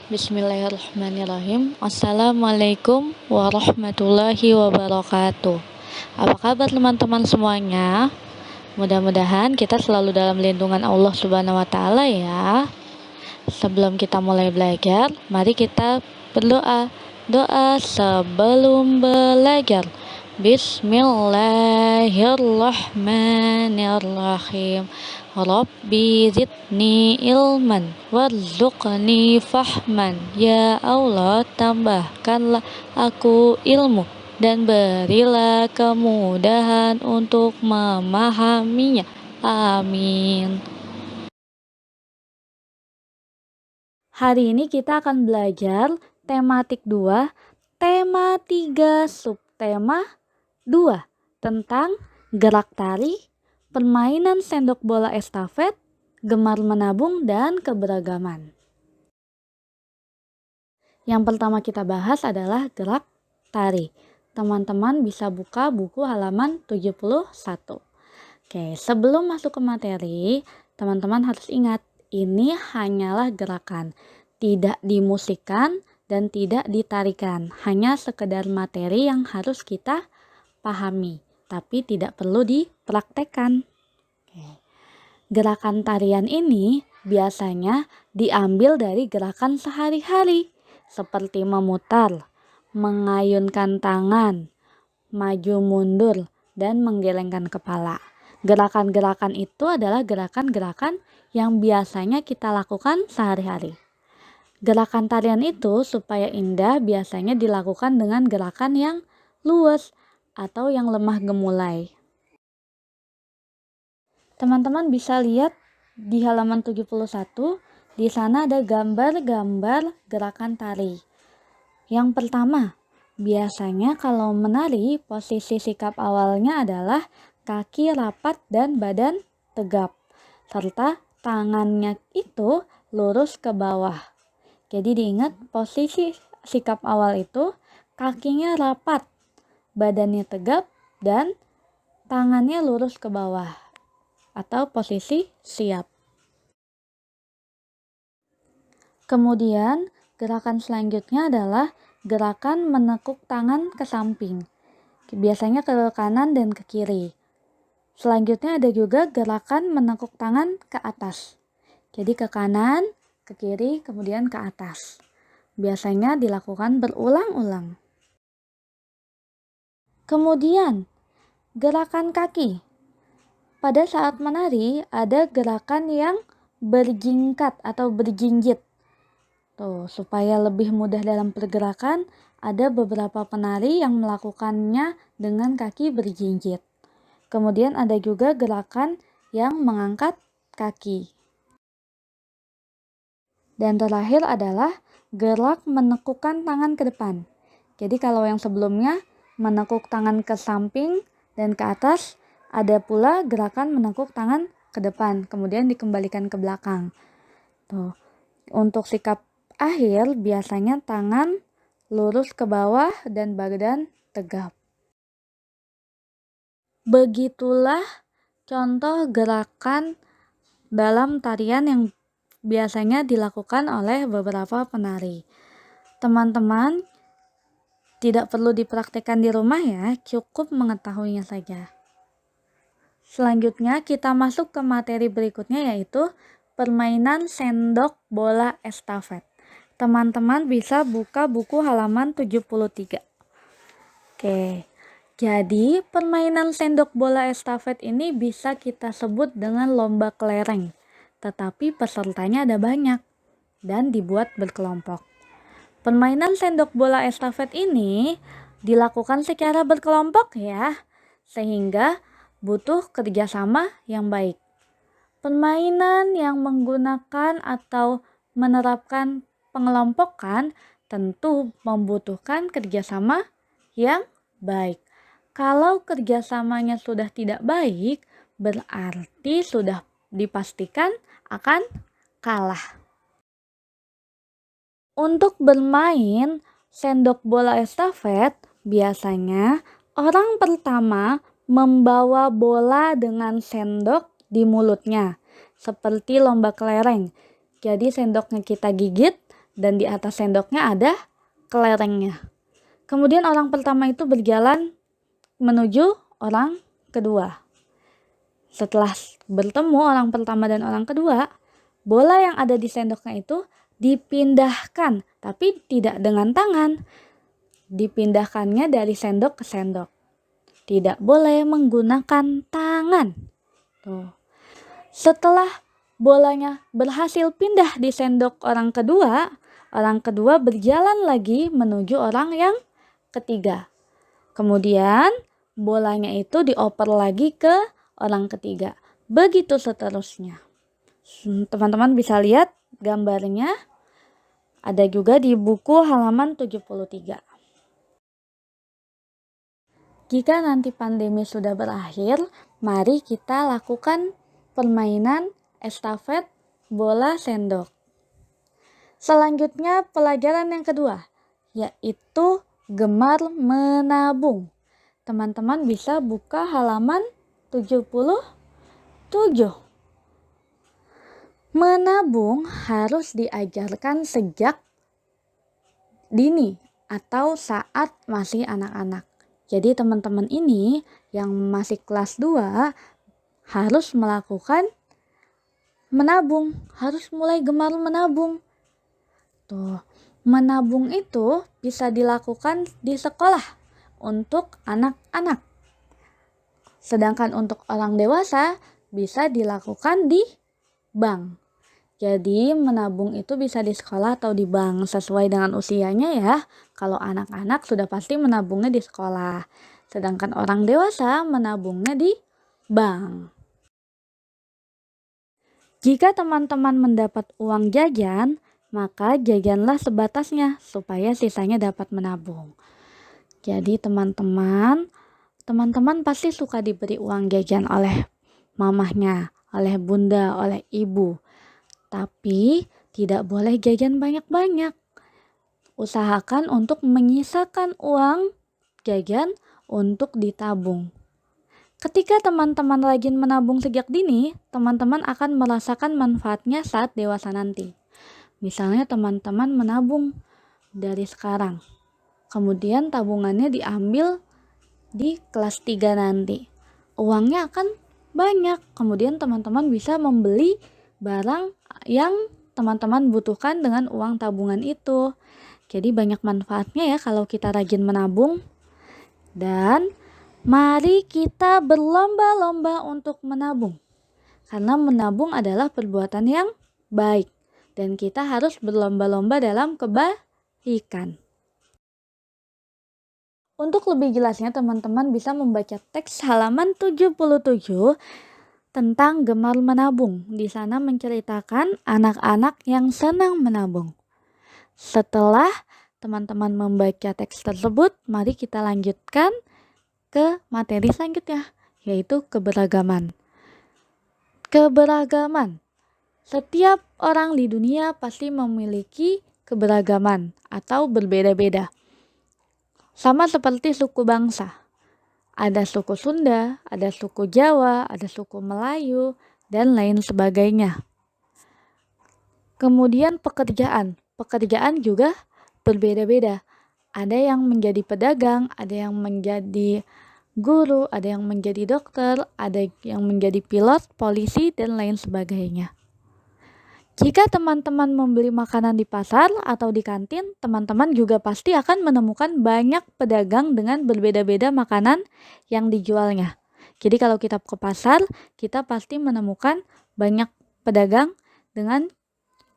Bismillahirrahmanirrahim. Assalamualaikum warahmatullahi wabarakatuh. Apa kabar teman-teman semuanya? Mudah-mudahan kita selalu dalam lindungan Allah Subhanahu wa taala ya. Sebelum kita mulai belajar, mari kita berdoa. Doa sebelum belajar. Bismillahirrahmanirrahim. Rabbi zidni ilman warzuqni fahman. Ya Allah, tambahkanlah aku ilmu dan berilah kemudahan untuk memahaminya. Amin. Hari ini kita akan belajar tematik 2, tema 3, subtema 2 tentang gerak tari, permainan sendok bola estafet, gemar menabung, dan keberagaman. Yang pertama kita bahas adalah gerak tari. Teman-teman bisa buka buku halaman 71. Oke, sebelum masuk ke materi, teman-teman harus ingat, ini hanyalah gerakan, tidak dimusikkan dan tidak ditarikan. Hanya sekedar materi yang harus kita pahami, tapi tidak perlu dipraktekkan. Gerakan tarian ini biasanya diambil dari gerakan sehari-hari, seperti memutar, mengayunkan tangan, maju mundur, dan menggelengkan kepala. Gerakan-gerakan itu adalah gerakan-gerakan yang biasanya kita lakukan sehari-hari. Gerakan tarian itu supaya indah biasanya dilakukan dengan gerakan yang luwes atau yang lemah gemulai. Teman-teman bisa lihat di halaman 71, di sana ada gambar-gambar gerakan tari. Yang pertama, biasanya kalau menari, posisi sikap awalnya adalah kaki rapat dan badan tegap, serta tangannya itu lurus ke bawah. Jadi diingat, posisi sikap awal itu kakinya rapat, badannya tegap, dan tangannya lurus ke bawah, atau posisi siap. Kemudian gerakan selanjutnya adalah gerakan menekuk tangan ke samping, biasanya ke kanan dan ke kiri. Selanjutnya ada juga gerakan menekuk tangan ke atas, jadi ke kanan, ke kiri, kemudian ke atas. Biasanya dilakukan berulang-ulang. Kemudian gerakan kaki. Pada saat menari ada gerakan yang berjingkat atau berjinjit. Tuh, supaya lebih mudah dalam pergerakan, ada beberapa penari yang melakukannya dengan kaki berjinjit. Kemudian ada juga gerakan yang mengangkat kaki. Dan terakhir adalah gerak menekukkan tangan ke depan. Jadi kalau yang sebelumnya menekuk tangan ke samping dan ke atas, ada pula gerakan menekuk tangan ke depan, kemudian dikembalikan ke belakang. Tuh. Untuk sikap akhir, biasanya tangan lurus ke bawah dan badan tegap. Begitulah contoh gerakan dalam tarian yang biasanya dilakukan oleh beberapa penari. Teman-teman tidak perlu dipraktikkan di rumah ya, cukup mengetahuinya saja. Selanjutnya kita masuk ke materi berikutnya, yaitu permainan sendok bola estafet. Teman-teman bisa buka buku halaman 73. Oke, jadi permainan sendok bola estafet ini bisa kita sebut dengan lomba kelereng, tetapi pesertanya ada banyak dan dibuat berkelompok. Permainan sendok bola estafet ini dilakukan secara berkelompok ya, sehingga butuh kerjasama yang baik. Permainan yang menggunakan atau menerapkan pengelompokan tentu membutuhkan kerjasama yang baik. Kalau kerjasamanya sudah tidak baik, berarti sudah dipastikan akan kalah. Untuk bermain sendok bola estafet, biasanya orang pertama membawa bola dengan sendok di mulutnya, seperti lomba kelereng. Jadi sendoknya kita gigit dan di atas sendoknya ada kelerengnya. Kemudian orang pertama itu berjalan menuju orang kedua. Setelah bertemu orang pertama dan orang kedua, bola yang ada di sendoknya itu dipindahkan, tapi tidak dengan tangan. Dipindahkannya dari sendok ke sendok. Tidak boleh menggunakan tangan. Tuh. Setelah bolanya berhasil pindah di sendok orang kedua berjalan lagi menuju orang yang ketiga. Kemudian bolanya itu dioper lagi ke orang ketiga. Begitu seterusnya. Teman-teman bisa lihat gambarnya. Ada juga di buku halaman 73. Jika nanti pandemi sudah berakhir, mari kita lakukan permainan estafet bola sendok. Selanjutnya pelajaran yang kedua, yaitu gemar menabung. Teman-teman bisa buka halaman 77. Menabung harus diajarkan sejak dini atau saat masih anak-anak. Jadi teman-teman ini yang masih kelas 2 harus melakukan menabung, harus mulai gemar menabung. Tuh, menabung itu bisa dilakukan di sekolah untuk anak-anak. Sedangkan untuk orang dewasa bisa dilakukan di bank. Jadi menabung itu bisa di sekolah atau di bank sesuai dengan usianya ya. Kalau anak-anak sudah pasti menabungnya di sekolah. Sedangkan orang dewasa menabungnya di bank. Jika teman-teman mendapat uang jajan, maka jajanlah sebatasnya supaya sisanya dapat menabung. Jadi teman-teman pasti suka diberi uang jajan oleh mamahnya, oleh bunda, oleh ibu. Tapi tidak boleh jajan banyak-banyak. Usahakan untuk menyisakan uang jajan untuk ditabung. Ketika teman-teman rajin menabung sejak dini, teman-teman akan merasakan manfaatnya saat dewasa nanti. Misalnya teman-teman menabung dari sekarang. Kemudian tabungannya diambil di kelas 3 nanti. Uangnya akan banyak. Kemudian teman-teman bisa membeli barang yang teman-teman butuhkan dengan uang tabungan itu. Jadi banyak manfaatnya ya kalau kita rajin menabung. Dan mari kita berlomba-lomba untuk menabung. Karena menabung adalah perbuatan yang baik. Dan kita harus berlomba-lomba dalam kebaikan. Untuk lebih jelasnya teman-teman bisa membaca teks halaman 77 tentang gemar menabung. Di sana menceritakan anak-anak yang senang menabung. Setelah teman-teman membaca teks tersebut, mari kita lanjutkan ke materi selanjutnya, yaitu keberagaman. Keberagaman. Setiap orang di dunia pasti memiliki keberagaman atau berbeda-beda. Sama seperti suku bangsa. Ada suku Sunda, ada suku Jawa, ada suku Melayu, dan lain sebagainya. Kemudian pekerjaan. Pekerjaan juga berbeda-beda. Ada yang menjadi pedagang, ada yang menjadi guru, ada yang menjadi dokter, ada yang menjadi pilot, polisi, dan lain sebagainya. Jika teman-teman membeli makanan di pasar atau di kantin, teman-teman juga pasti akan menemukan banyak pedagang dengan berbeda-beda makanan yang dijualnya. Jadi kalau kita ke pasar, kita pasti menemukan banyak pedagang dengan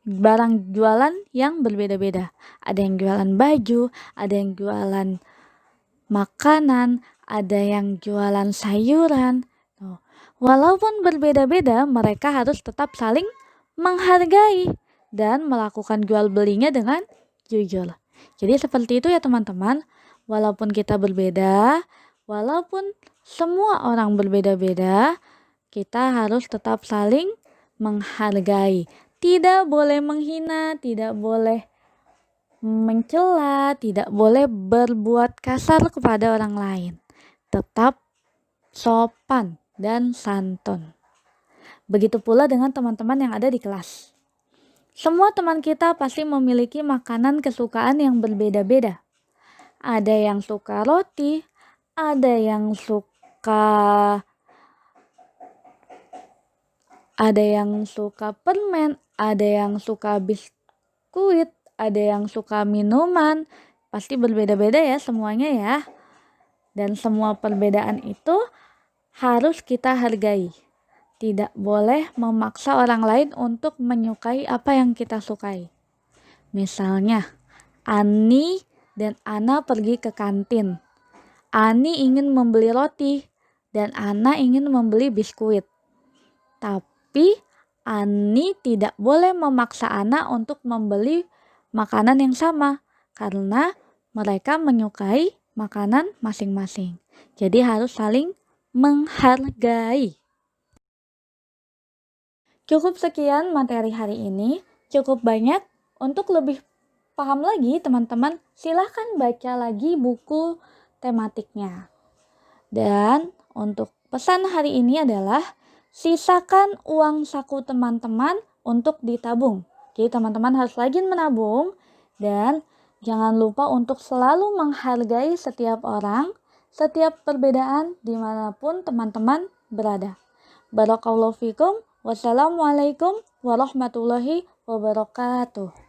barang jualan yang berbeda-beda. Ada yang jualan baju, ada yang jualan makanan, ada yang jualan sayuran. Walaupun berbeda-beda, mereka harus tetap saling menghargai dan melakukan jual belinya dengan jujur. Jadi seperti itu ya teman-teman. Walaupun kita berbeda, walaupun semua orang berbeda-beda, kita harus tetap saling menghargai. Tidak boleh menghina, tidak boleh mencela, tidak boleh berbuat kasar kepada orang lain. Tetap sopan dan santun. Begitu pula dengan teman-teman yang ada di kelas. Semua teman kita pasti memiliki makanan kesukaan yang berbeda-beda. Ada yang suka roti, ada yang suka permen, ada yang suka biskuit, ada yang suka minuman. Pasti berbeda-beda ya semuanya ya. Dan semua perbedaan itu harus kita hargai. Tidak boleh memaksa orang lain untuk menyukai apa yang kita sukai. Misalnya, Ani dan Ana pergi ke kantin. Ani ingin membeli roti dan Ana ingin membeli biskuit. Tapi Ani tidak boleh memaksa Ana untuk membeli makanan yang sama karena mereka menyukai makanan masing-masing. Jadi harus saling menghargai. Cukup sekian materi hari ini, cukup banyak. Untuk lebih paham lagi teman-teman, silahkan baca lagi buku tematiknya. Dan untuk pesan hari ini adalah sisakan uang saku teman-teman untuk ditabung. Jadi teman-teman harus rajin menabung dan jangan lupa untuk selalu menghargai setiap orang, setiap perbedaan dimanapun teman-teman berada. Barakallahu fikum. Wassalamualaikum warahmatullahi wabarakatuh.